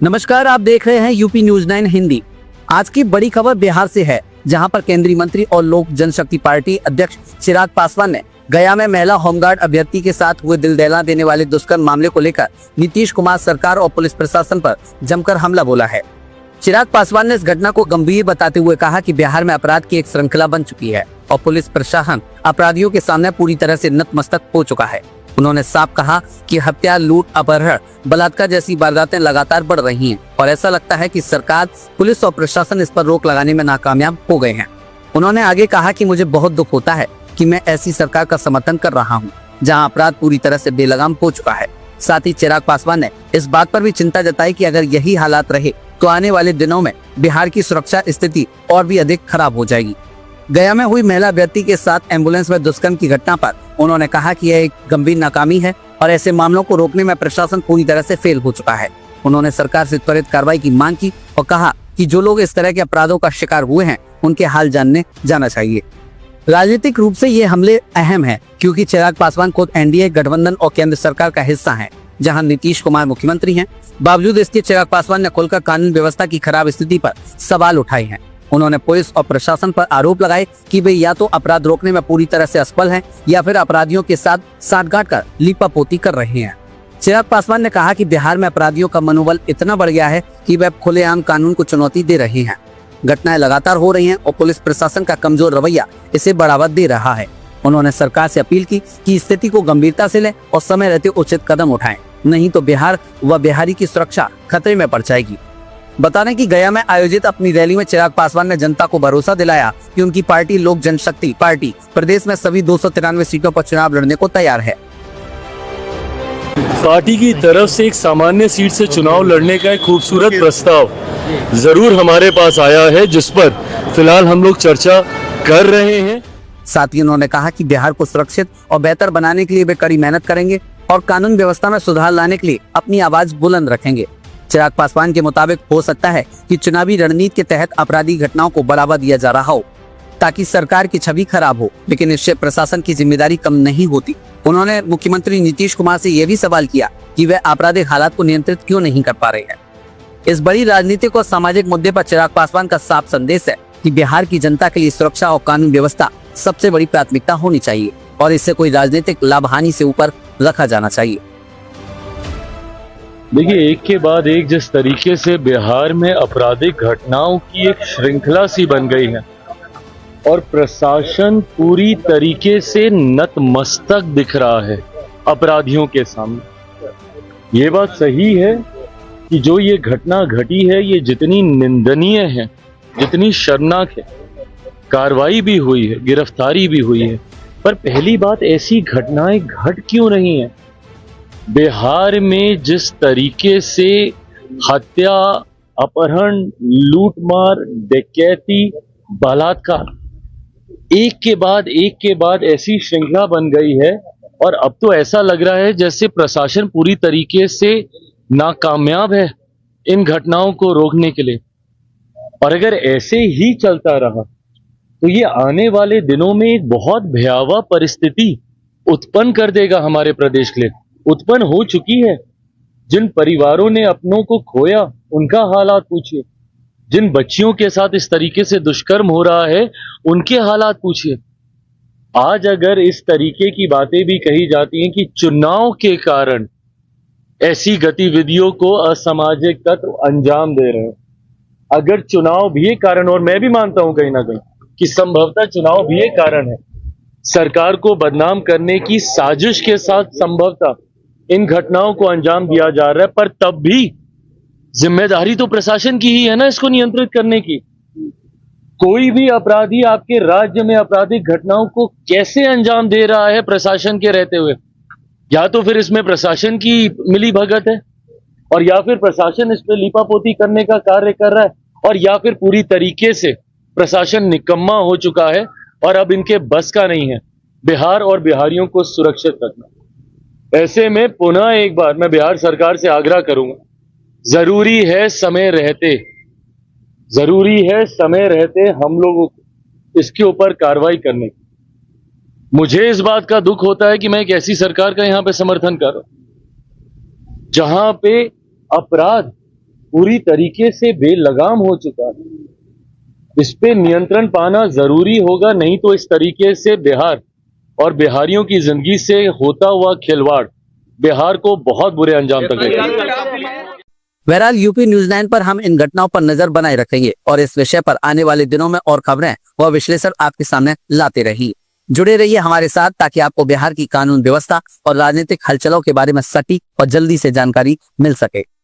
नमस्कार, आप देख रहे हैं यूपी न्यूज 9 हिंदी। आज की बड़ी खबर बिहार से है, जहां पर केंद्रीय मंत्री और लोक जनशक्ति पार्टी अध्यक्ष चिराग पासवान ने गया में महिला होमगार्ड अभ्यर्थी के साथ हुए दिल दहला देने वाले दुष्कर्म मामले को लेकर नीतीश कुमार सरकार और पुलिस प्रशासन पर जमकर हमला बोला है। चिराग पासवान ने इस घटना को गंभीर बताते हुए कहा कि बिहार में अपराध की एक श्रृंखला बन चुकी है और पुलिस प्रशासन अपराधियों के सामने पूरी तरह से नतमस्तक हो चुका है। उन्होंने साफ कहा कि हत्या, लूट, अपहरण, बलात्कार जैसी वारदातें लगातार बढ़ रही हैं और ऐसा लगता है कि सरकार, पुलिस और प्रशासन इस पर रोक लगाने में नाकामयाब हो गए हैं। उन्होंने आगे कहा कि मुझे बहुत दुख होता है कि मैं ऐसी सरकार का समर्थन कर रहा हूं, जहां अपराध पूरी तरह से बेलगाम हो चुका है। साथ ही चिराग पासवान ने इस बात पर भी चिंता जताई कि अगर यही हालात रहे तो आने वाले दिनों में बिहार की सुरक्षा स्थिति और भी अधिक खराब हो जाएगी। गया में हुई महिला अभ्यर्थी के साथ एम्बुलेंस में दुष्कर्म की घटना पर उन्होंने कहा कि यह एक गंभीर नाकामी है और ऐसे मामलों को रोकने में प्रशासन पूरी तरह से फेल हो चुका है। उन्होंने सरकार से त्वरित कार्रवाई की मांग की और कहा कि जो लोग इस तरह के अपराधों का शिकार हुए हैं उनके हाल जानने जाना चाहिए। राजनीतिक रूप से ये हमले अहम है क्योंकि चिराग पासवान खुद एनडीए गठबंधन और केंद्र सरकार का हिस्सा है, जहां नीतीश कुमार मुख्यमंत्री हैं। बावजूद इसके चिराग पासवान ने खुलकर कानून व्यवस्था की खराब स्थिति पर सवाल उठाए हैं। उन्होंने पुलिस और प्रशासन पर आरोप लगाए कि वे या तो अपराध रोकने में पूरी तरह से असफल हैं या फिर अपराधियों के साथ साठगांठ कर लीपापोती कर रहे हैं। चिराग पासवान ने कहा कि बिहार में अपराधियों का मनोबल इतना बढ़ गया है कि वे खुलेआम कानून को चुनौती दे रहे हैं। घटनाएं लगातार हो रही हैं और पुलिस प्रशासन का कमजोर रवैया इसे बढ़ावा दे रहा है। उन्होंने सरकार से अपील की कि स्थिति को गंभीरता से लें और समय रहते उचित कदम उठाएं, नहीं तो बिहार व बिहारी की सुरक्षा खतरे में पड़ जाएगी। बता दें कि गया में आयोजित अपनी रैली में चिराग पासवान ने जनता को भरोसा दिलाया कि उनकी पार्टी लोक जनशक्ति पार्टी प्रदेश में सभी 293 सीटों पर चुनाव लड़ने को तैयार है। पार्टी की तरफ से एक सामान्य सीट से चुनाव लड़ने का एक खूबसूरत प्रस्ताव जरूर हमारे पास आया है, जिस पर फिलहाल हम लोग चर्चा कर रहे हैं। साथ ही उन्होंने कहा कि बिहार को सुरक्षित और बेहतर बनाने के लिए वे कड़ी मेहनत करेंगे और कानून व्यवस्था में सुधार लाने के लिए अपनी आवाज बुलंद रखेंगे। चिराग पासवान के मुताबिक हो सकता है कि चुनावी रणनीति के तहत आपराधिक घटनाओं को बढ़ावा दिया जा रहा हो ताकि सरकार की छवि खराब हो, लेकिन इससे प्रशासन की जिम्मेदारी कम नहीं होती। उन्होंने मुख्यमंत्री नीतीश कुमार से यह भी सवाल किया कि वे आपराधिक हालात को नियंत्रित क्यों नहीं कर पा रहे हैं। इस बड़ी राजनीतिक और सामाजिक मुद्दे पर चिराग पासवान का साफ संदेश है कि बिहार की जनता के लिए सुरक्षा और कानून व्यवस्था सबसे बड़ी प्राथमिकता होनी चाहिए और इससे कोई राजनीतिक लाभ हानि से ऊपर रखा जाना चाहिए। देखिए, एक के बाद एक जिस तरीके से बिहार में आपराधिक घटनाओं की एक श्रृंखला सी बन गई है और प्रशासन पूरी तरीके से नतमस्तक दिख रहा है अपराधियों के सामने। ये बात सही है कि जो ये घटना घटी है ये जितनी निंदनीय है, जितनी शर्मनाक है, कार्रवाई भी हुई है, गिरफ्तारी भी हुई है, पर पहली बात ऐसी घटनाएं घट क्यों रही हैं? बिहार में जिस तरीके से हत्या, अपहरण, लूटमार, डकैती, बलात्कार एक के बाद ऐसी श्रृंखला बन गई है और अब तो ऐसा लग रहा है जैसे प्रशासन पूरी तरीके से नाकामयाब है इन घटनाओं को रोकने के लिए। और अगर ऐसे ही चलता रहा तो ये आने वाले दिनों में एक बहुत भयावह परिस्थिति उत्पन्न कर देगा हमारे प्रदेश के लिए। उत्पन्न हो चुकी है। जिन परिवारों ने अपनों को खोया उनका हालात पूछिए, जिन बच्चियों के साथ इस तरीके से दुष्कर्म हो रहा है उनके हालात पूछिए। आज अगर इस तरीके की बातें भी कही जाती हैं कि चुनाव के कारण ऐसी गतिविधियों को असामाजिक तत्व अंजाम दे रहे हैं, अगर चुनाव भी एक कारण, और मैं भी मानता हूं कहीं ना कहीं कि संभवतः चुनाव भी एक कारण है, सरकार को बदनाम करने की साजिश के साथ संभवतः इन घटनाओं को अंजाम दिया जा रहा है, पर तब भी जिम्मेदारी तो प्रशासन की ही है ना इसको नियंत्रित करने की। कोई भी अपराधी आपके राज्य में आपराधिक घटनाओं को कैसे अंजाम दे रहा है प्रशासन के रहते हुए? या तो फिर इसमें प्रशासन की मिली भगत है और या फिर प्रशासन इस पे लीपापोती करने का कार्य कर रहा है, और या फिर पूरी तरीके से प्रशासन निकम्मा हो चुका है और अब इनके बस का नहीं है बिहार और बिहारियों को सुरक्षित रखना। ऐसे में पुनः एक बार मैं बिहार सरकार से आग्रह करूंगा, जरूरी है समय रहते हम लोगों को इसके ऊपर कार्रवाई करने की। मुझे इस बात का दुख होता है कि मैं एक ऐसी सरकार का यहां पे समर्थन कर रहा हूं जहां पे अपराध पूरी तरीके से बेलगाम हो चुका है। इस पे नियंत्रण पाना जरूरी होगा, नहीं तो इस तरीके से बिहार और बिहारियों की जिंदगी से होता हुआ खिलवाड़ बिहार को बहुत बुरे अंजाम तक लेगा। बहरहाल यूपी न्यूज 9 पर हम इन घटनाओं पर नजर बनाए रखेंगे और इस विषय पर आने वाले दिनों में और खबरें व विश्लेषण आपके सामने लाते रहिए। जुड़े रहिए हमारे साथ ताकि आपको बिहार की कानून व्यवस्था और राजनीतिक हलचलों के बारे में सटीक और जल्दी से जानकारी मिल सके।